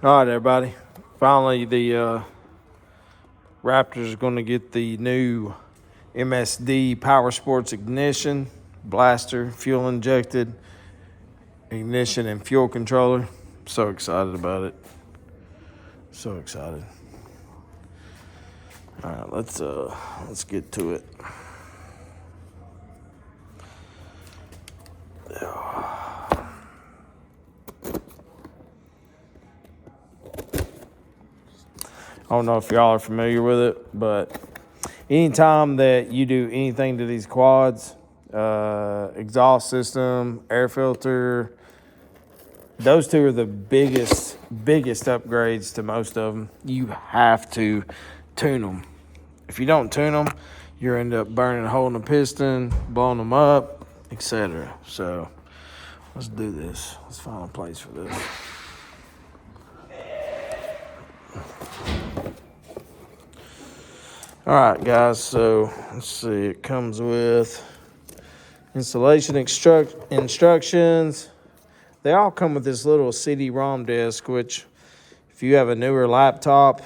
All right, everybody. Finally, the Raptor is going to get the new MSD Motorsports ignition, blaster, fuel injected, ignition and fuel controller. So excited about it. So excited. All right, let's get to it. I don't know if y'all are familiar with it, but anytime that you do anything to these quads, exhaust system, air filter, those two are the biggest upgrades to most of them. You have to tune them. If you don't tune them, you end up burning a hole in the piston, blowing them up, etc. So let's do this. Let's find a place for this. All right, guys, so let's see. It comes with installation instructions. They all come with this little CD-ROM disc, which if you have a newer laptop,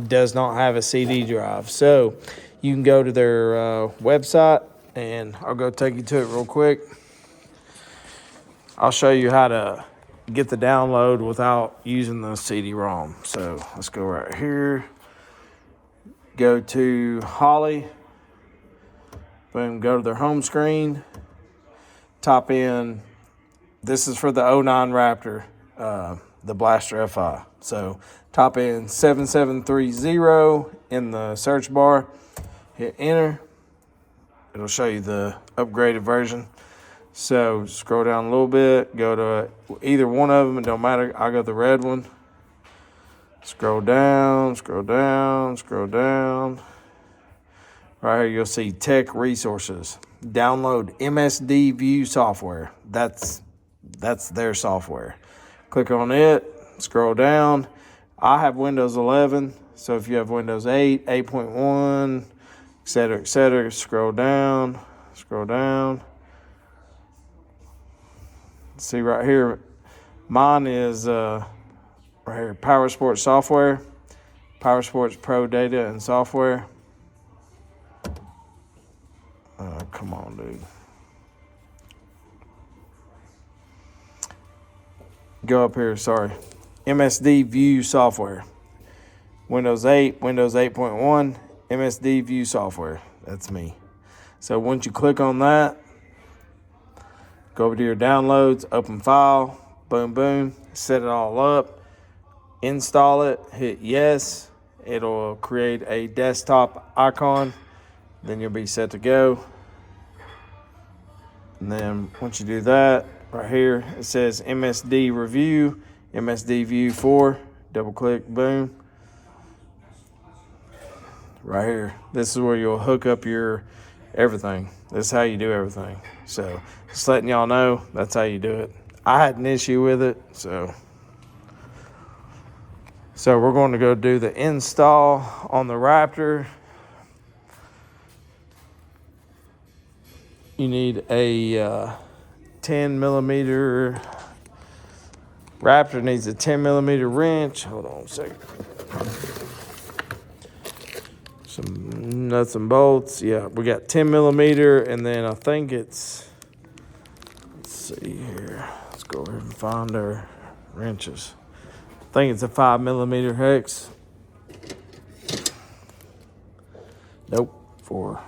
does not have a CD drive. So you can go to their website, and I'll go take you to it real quick. I'll show you how to get the download without using the CD-ROM. So let's go right here. Go to Holley. Boom, go to their home screen. Type in, this is for the 09 Raptor, the Blaster FI. So type in 7730 in the search bar. Hit enter. It'll show you the upgraded version. So scroll down a little bit. Go to either one of them. It don't matter. I got the red one. Scroll down, scroll down, scroll down. Right here, you'll see Tech Resources. Download MSD View software. That's their software. Click on it, scroll down. I have Windows 11, so if you have Windows 8, 8.1, etc., scroll down, scroll down. See right here, mine is right here, Motorsports software, Motorsports Pro data and software. Come on, dude. Go up here, sorry. MSD View software. Windows 8, Windows 8.1, MSD View software. That's me. So once you click on that, go over to your downloads, open file, boom, boom, set it all up, install it, hit yes. It'll create a desktop icon. Then you'll be set to go. And then once you do that, right here, it says MSD Review, MSD View 4. Double click, boom. Right here. This is where you'll hook up your everything. This is how you do everything. So just letting y'all know, that's how you do it. I had an issue with it, so we're going to go do the install on the Raptor. You need a 10 millimeter. Raptor needs a 10 millimeter wrench. Hold on a second. Some nuts and bolts. Yeah, we got 10 millimeter, and then I think it's, let's see here. Let's go over and find our wrenches. I think it's a 5 millimeter hex. Nope, 4.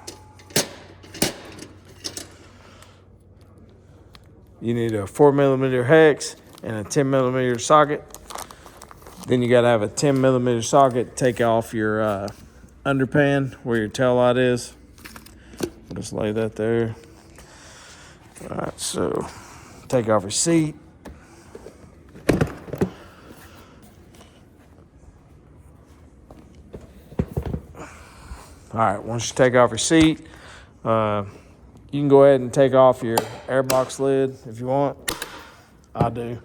You need a 4 millimeter hex and a 10 millimeter socket. Then you got to have a 10 millimeter socket. Take off your underpan where your tail light is. Just lay that there. All right, so take off your seat. All right, once you take off your seat, you can go ahead and take off your airbox lid if you want. I do.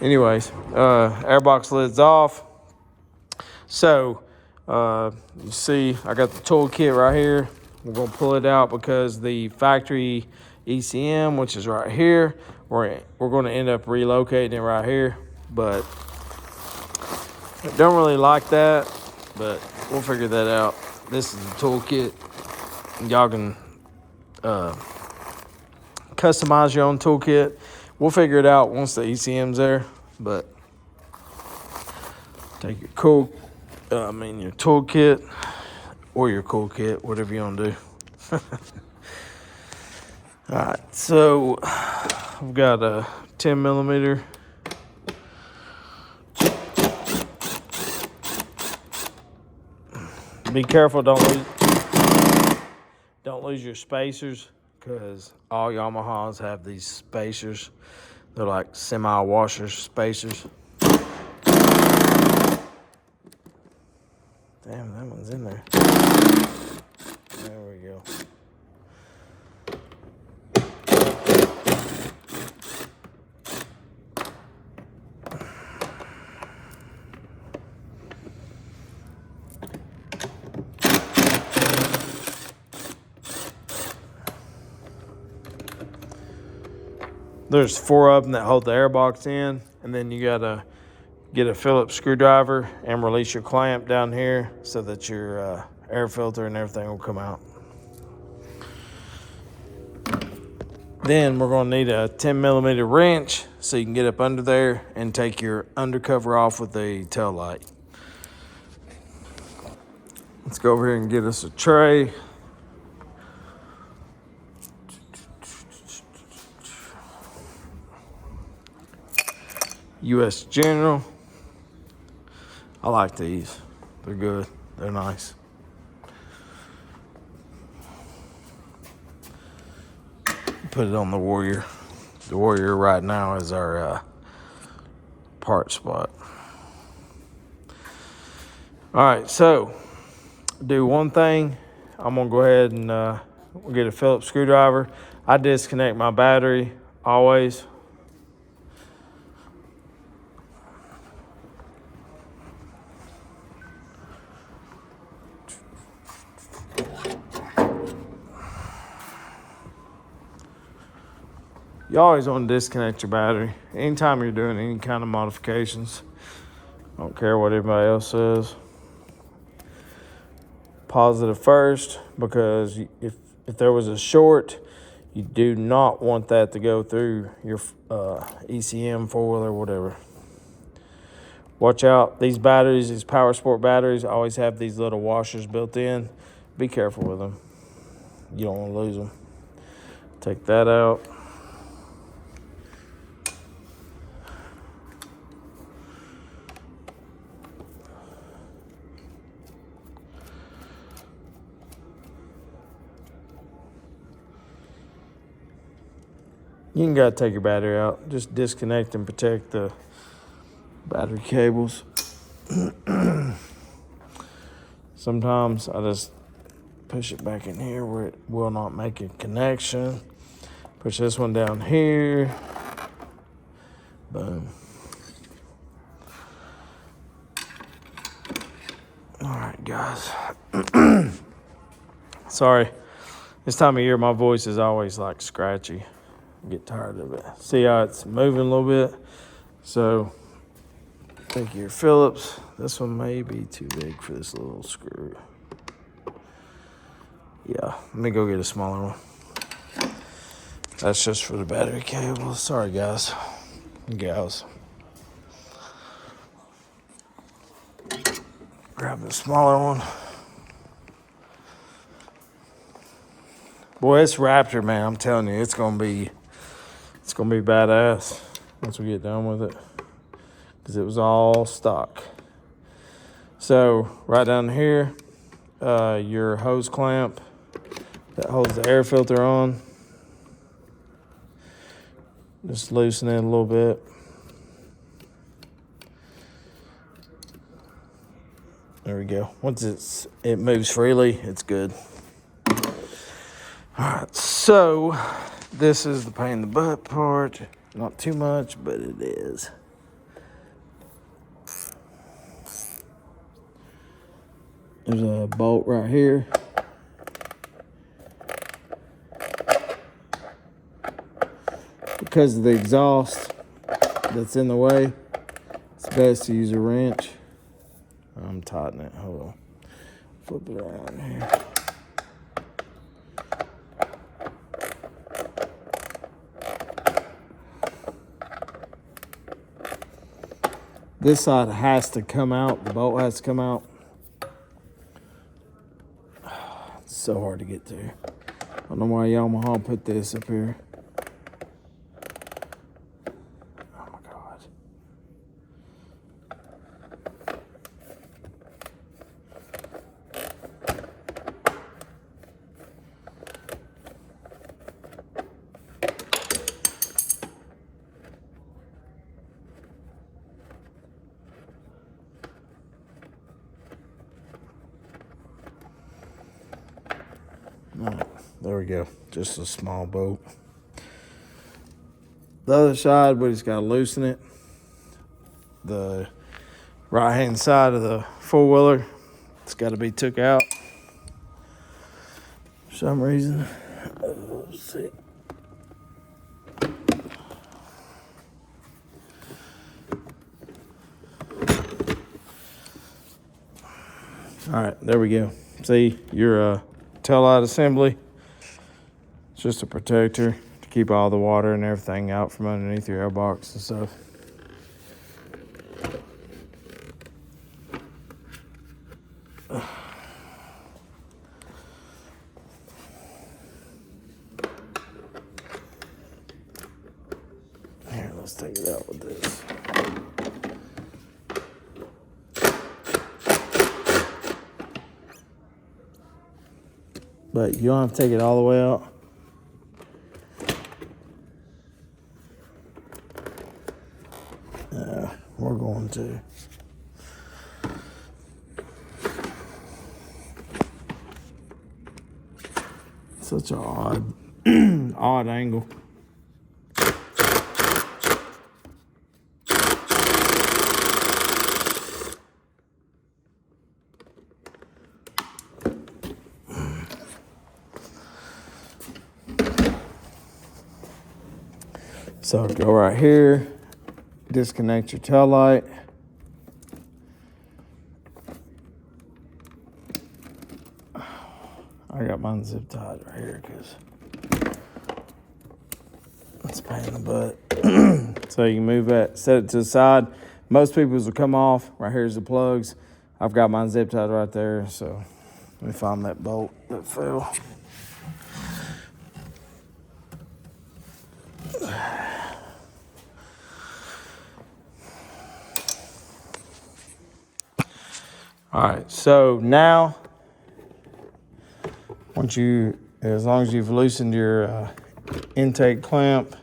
Anyways, airbox lid's off. So, you see, I got the tool kit right here. We're going to pull it out because the factory ECM, which is right here. We're going to end up relocating it right here, but I don't really like that, but we'll figure that out. This is the toolkit. Y'all can customize your own toolkit. We'll figure it out once the ECM's there, but take your your toolkit or your cool kit, whatever you want to do. All right, so I've got a 10 millimeter. Be careful, don't lose your spacers, because all Yamahas have these spacers. They're like semi-washer spacers. Damn, that one's in there. There we go. There's 4 of them that hold the airbox in, and then you gotta get a Phillips screwdriver and release your clamp down here so that your air filter and everything will come out. Then we're gonna need a 10 millimeter wrench so you can get up under there and take your undercover off with the tail light. Let's go over here and get us a tray. US General. I like these. They're good. They're nice. Put it on the Warrior. The Warrior right now is our part spot. All right, so do one thing. I'm gonna go ahead and we'll get a Phillips screwdriver. I disconnect my battery always. You always want to disconnect your battery anytime you're doing any kind of modifications. I don't care what anybody else says. Positive first, because if there was a short, you do not want that to go through your ECM foil or whatever. Watch out. These batteries, these Power Sport batteries, always have these little washers built in. Be careful with them. You don't want to lose them. Take that out. You ain't got to take your battery out. Just disconnect and protect the battery cables. Sometimes I just push it back in here where it will not make a connection. Push this one down here. Boom. All right, guys. Sorry. This time of year, my voice is always like scratchy. Get tired of it. See how it's moving a little bit? So take your Phillips. This one may be too big for this little screw. Yeah, let me go get a smaller one. That's just for the battery cable. Sorry, guys and gals. Grab the smaller one. Boy, it's Raptor, man. I'm telling you, it's gonna be badass once we get done with it, because it was all stock. So right down here, your hose clamp that holds the air filter on. Just loosen it a little bit. There we go. Once it moves freely, it's good. All right, so this is the pain in the butt part. Not too much, but it is. There's a bolt right here. because of the exhaust that's in the way, it's best to use a wrench. I'm tightening it. Hold on. Flip it around here. This side has to come out. The bolt has to come out. It's so hard to get to. I don't know why Yamaha put this up here. Oh my God. All right, there we go. Just a small bolt. The other side, we just got to loosen it. The right-hand side of the four-wheeler, it's got to be took out for some reason. Let's see. All right, there we go. See, your tail light assembly. It's just a protector to keep all the water and everything out from underneath your airbox and stuff. Here, let's take it out with this. But you don't have to take it all the way out. We're going to. Such an odd angle. So go right here, disconnect your tail light. I got mine zip tied right here because it's a pain in the butt. So you can move that, set it to the side. Most people's will come off. Right here's the plugs. I've got mine zip tied right there. So let me find that bolt that fell. All right, so now, as long as you've loosened your intake clamp,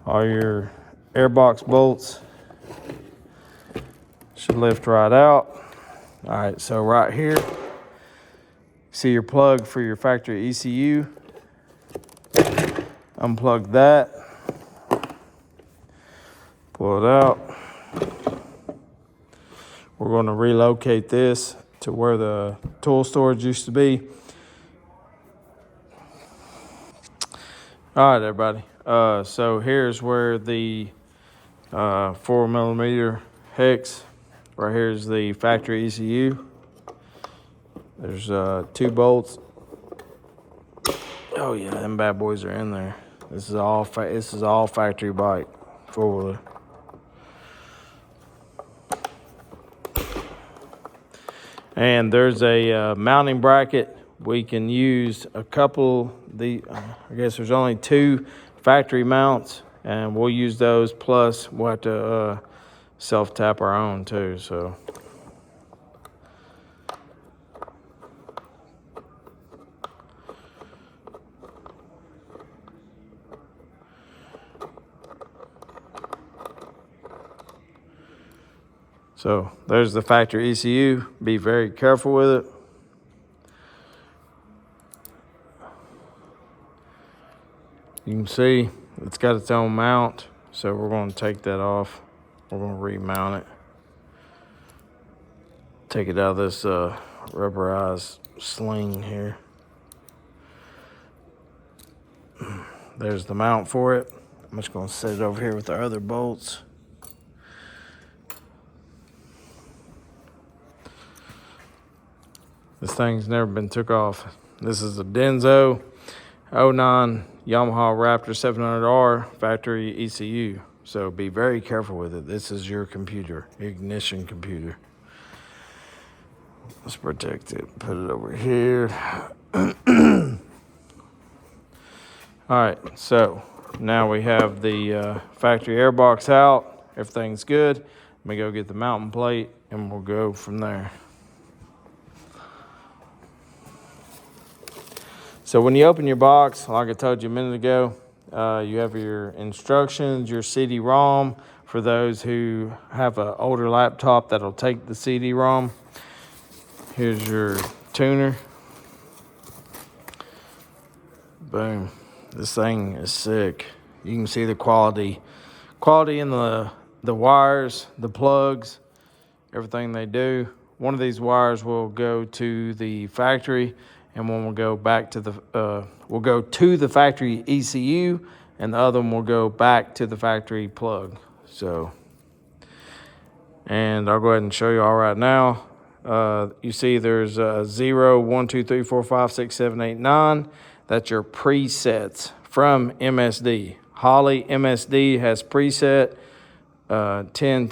all your airbox bolts should lift right out. All right, so right here, see your plug for your factory ECU. Unplug that, pull it out. We're going to relocate this to where the tool storage used to be. All right, everybody. So here's where the 4mm hex, right here's the factory ECU. There's 2 bolts. Oh yeah, them bad boys are in there. This is all factory bike, 4-wheeler. And there's a mounting bracket. We can use a couple. I guess there's only 2 factory mounts, and we'll use those. Plus, we'll have to self-tap our own too. So there's the factory ECU. Be very careful with it. You can see it's got its own mount, so we're going to take that off. We're going to remount it. Take it out of this rubberized sling here. There's the mount for it. I'm just going to set it over here with our other bolts. This thing's never been took off. This is a Denso 09 Yamaha Raptor 700R factory ECU. So be very careful with it. This is your computer, ignition computer. Let's protect it. Put it over here. All right, so now we have the factory airbox out. Everything's good. Let me go get the mounting plate and we'll go from there. So when you open your box, like I told you a minute ago, you have your instructions, your CD-ROM for those who have an older laptop that'll take the CD-ROM. Here's your tuner. Boom. This thing is sick. You can see the quality in the wires, the plugs, everything they do. One of these wires will go to the factory, and one will go back to the factory ECU, and the other one will go back to the factory plug. So, and I'll go ahead and show you all right now. You see there's 0, 1, 2, 3, 4, 5, 6, 7, 8, 9. That's your presets from MSD. Holley MSD has preset 10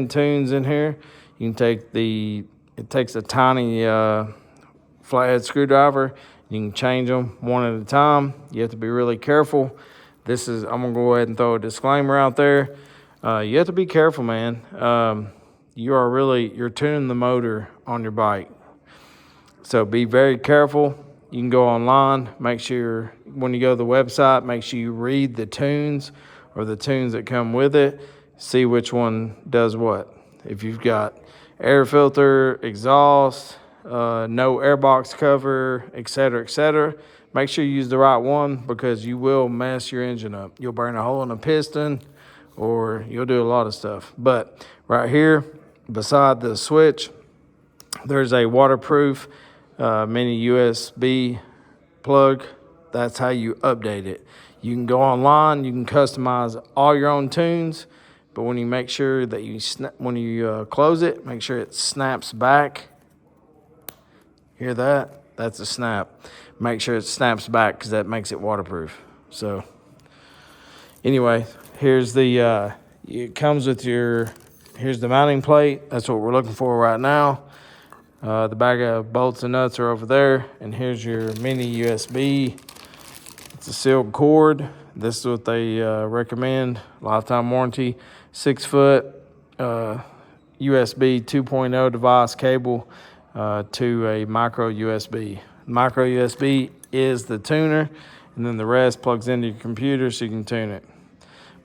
tunes in here. You can take it takes a tiny flathead screwdriver. You can change them one at a time. You have to be really careful. I'm gonna go ahead and throw a disclaimer out there. You have to be careful, man. You're tuning the motor on your bike. So be very careful. You can go online, make sure when you go to the website, make sure you read the tunes or the tunes that come with it. See which one does what. If you've got air filter, exhaust, no airbox cover, etc., make sure you use the right one, because you will mess your engine up. You'll burn a hole in a piston, or you'll do a lot of stuff. But right here, beside the switch, there's a waterproof mini USB plug. That's how you update it. You can go online, you can customize all your own tunes, but when you make sure that when you close it, make sure it snaps back. Hear that? That's a snap. Make sure it snaps back, because that makes it waterproof. So anyway, here's it comes with here's the mounting plate. That's what we're looking for right now. The bag of bolts and nuts are over there. And here's your mini USB. It's a sealed cord. This is what they recommend. Lifetime warranty. 6-foot USB 2.0 device cable to a micro USB. Micro USB is the tuner, and then the rest plugs into your computer so you can tune it.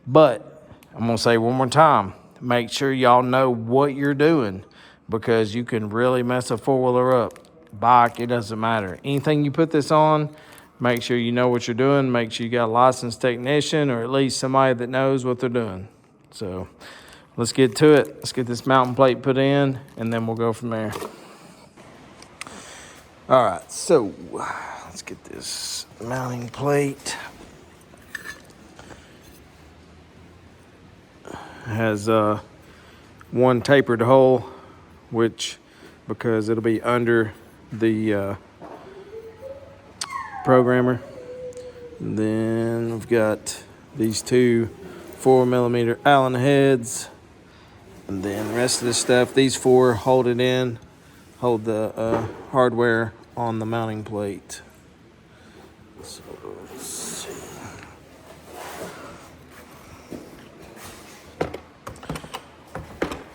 But I'm going to say one more time, make sure y'all know what you're doing, because you can really mess a four-wheeler up. Bike, it doesn't matter. Anything you put this on, make sure you know what you're doing. Make sure you got a licensed technician, or at least somebody that knows what they're doing. So let's get to it. Let's get this mounting plate put in, and then we'll go from there. All right, so let's get this mounting plate. It has one tapered hole, because it'll be under the programmer. And then we've got these two 4mm Allen heads, and then the rest of the stuff, these four hold the hardware on the mounting plate. So let's see.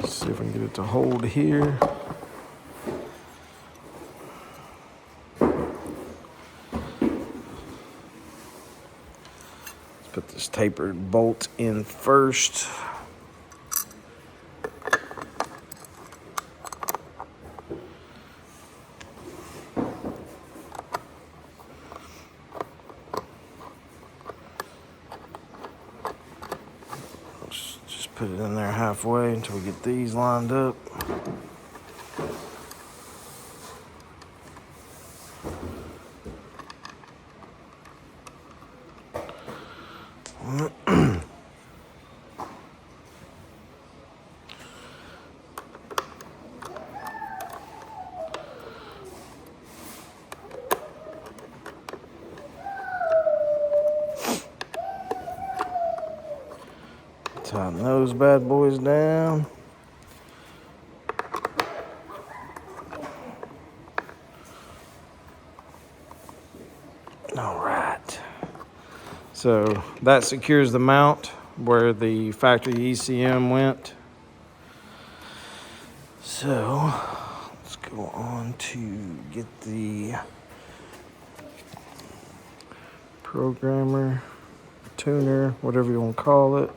See if we can get it to hold here. Let's put this tapered bolt in first. Put it in there halfway until we get these lined up. Tighten those bad boys down. All right. So that secures the mount where the factory ECM went. So let's go on to get the programmer, tuner, whatever you want to call it.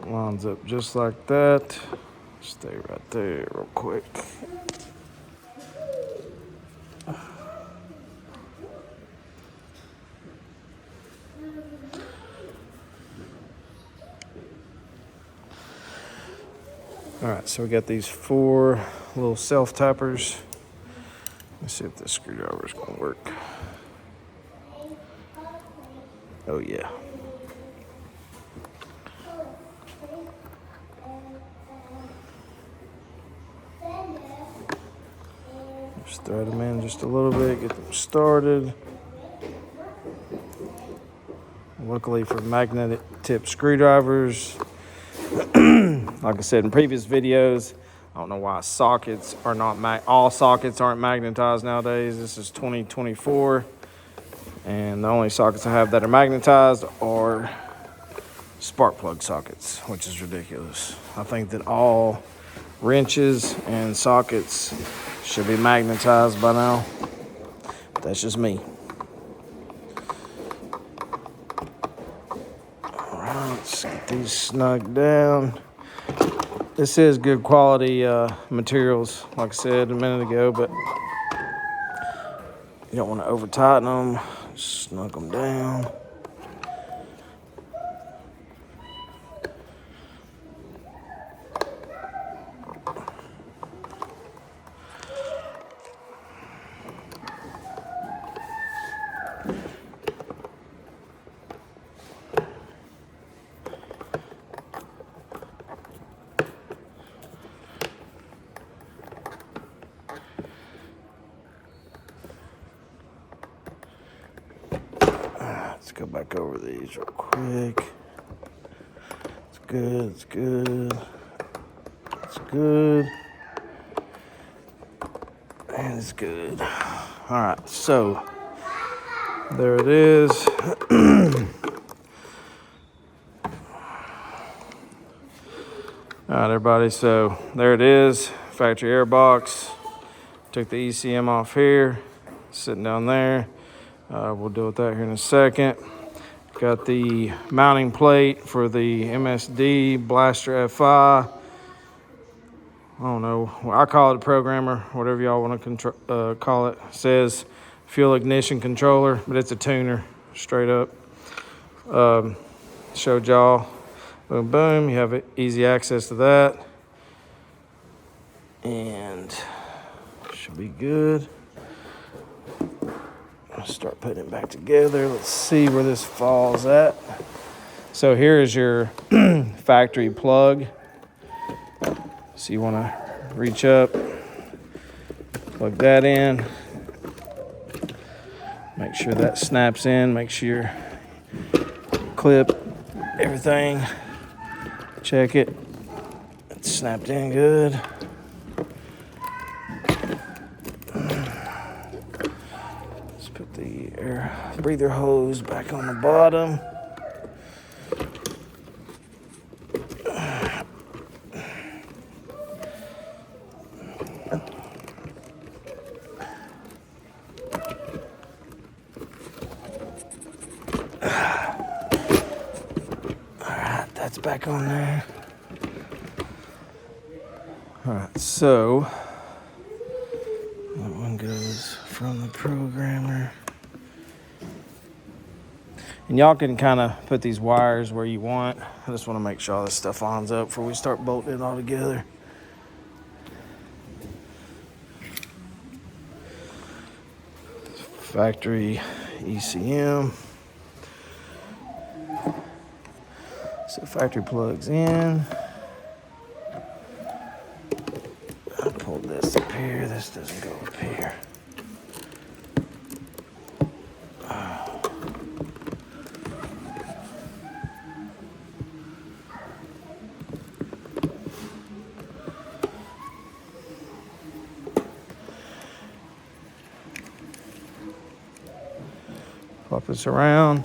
Lines up just like that. Stay right there real quick. All right, so we got these 4 little self-tappers. Let's see if this screwdriver is gonna work. Oh yeah. Just thread them in just a little bit, get them started. Luckily for magnetic tip screwdrivers, like I said in previous videos, I don't know why sockets are not all sockets aren't magnetized nowadays. This is 2024, and the only sockets I have that are magnetized are spark plug sockets, which is ridiculous. I think that all wrenches and sockets should be magnetized by now. That's just me. All right, let's get these snug down. This is good quality materials, like I said a minute ago, but you don't want to over tighten them. Just snug them down. Let's go back over these real quick. It's good, it's good. It's good. And it's good. All right, so there it is. All right, everybody, so there it is. Factory airbox. Took the ECM off here, sitting down there. We'll deal with that here in a second. Got the mounting plate for the MSD Blaster FI. I don't know. I call it a programmer, whatever y'all want to call it. It says fuel ignition controller, but it's a tuner, straight up. Showed y'all. Boom, boom. You have easy access to that. And should be good. Start putting it back together. Let's see where this falls at. So here is your factory plug. So you want to reach up, plug that in, make sure that snaps in, make sure you clip everything, check it, it's snapped in good. The air breather hose back on the bottom. Alright, that's back on there. Alright, so that one goes from the programmer. And y'all can kind of put these wires where you want. I just want to make sure all this stuff lines up before we start bolting it all together. factory ECM. So factory plugs in. I pulled this up here. This doesn't go up here. Flip this around.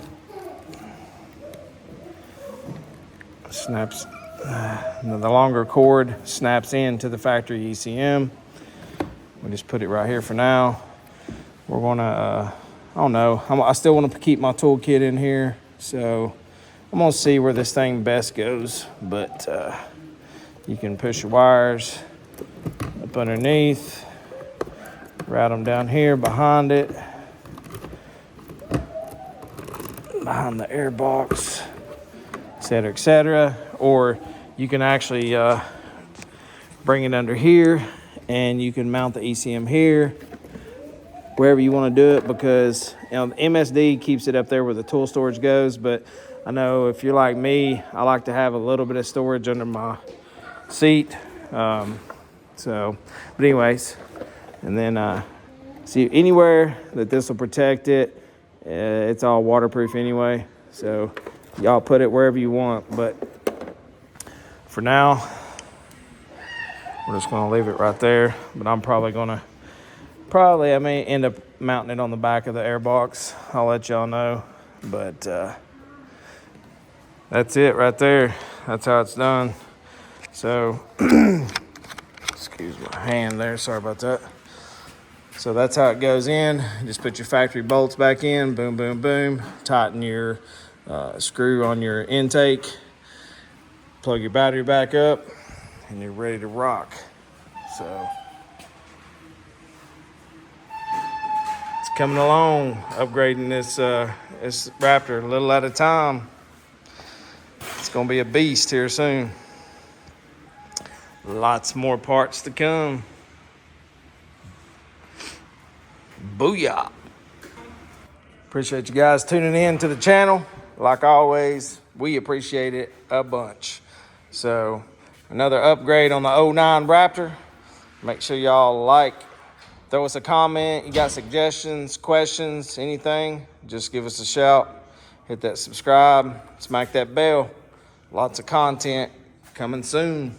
Snaps. The longer cord snaps into the factory ECM. We just put it right here for now. We're gonna, I don't know. I still want to keep my toolkit in here, so I'm gonna see where this thing best goes. But you can push your wires up underneath, route them down here behind it, behind the airbox, etc., etc. Or you can actually bring it under here, and you can mount the ECM here, wherever you want to do it, because the MSD keeps it up there where the tool storage goes. But I know if you're like me, I like to have a little bit of storage under my seat. But anyways, and then see anywhere that this will protect it, it's all waterproof anyway. So y'all put it wherever you want, but for now, we're just gonna leave it right there. But I'm I may end up mounting it on the back of the airbox. I'll let y'all know. But that's it right there. That's how it's done. So, excuse my hand there. Sorry about that. So that's how it goes in. Just put your factory bolts back in. Boom, boom, boom. Tighten your screw on your intake. Plug your battery back up, and you're ready to rock. So it's coming along, upgrading this Raptor a little at a time. It's gonna be a beast here soon. Lots more parts to come. Booyah! Appreciate you guys tuning in to the channel. Like always, we appreciate it a bunch. So another upgrade on the 09 Raptor. Make sure y'all throw us a comment. You got suggestions, questions, anything, just give us a shout. Hit that subscribe, smack that bell. Lots of content coming soon.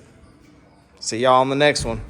See y'all on the next one.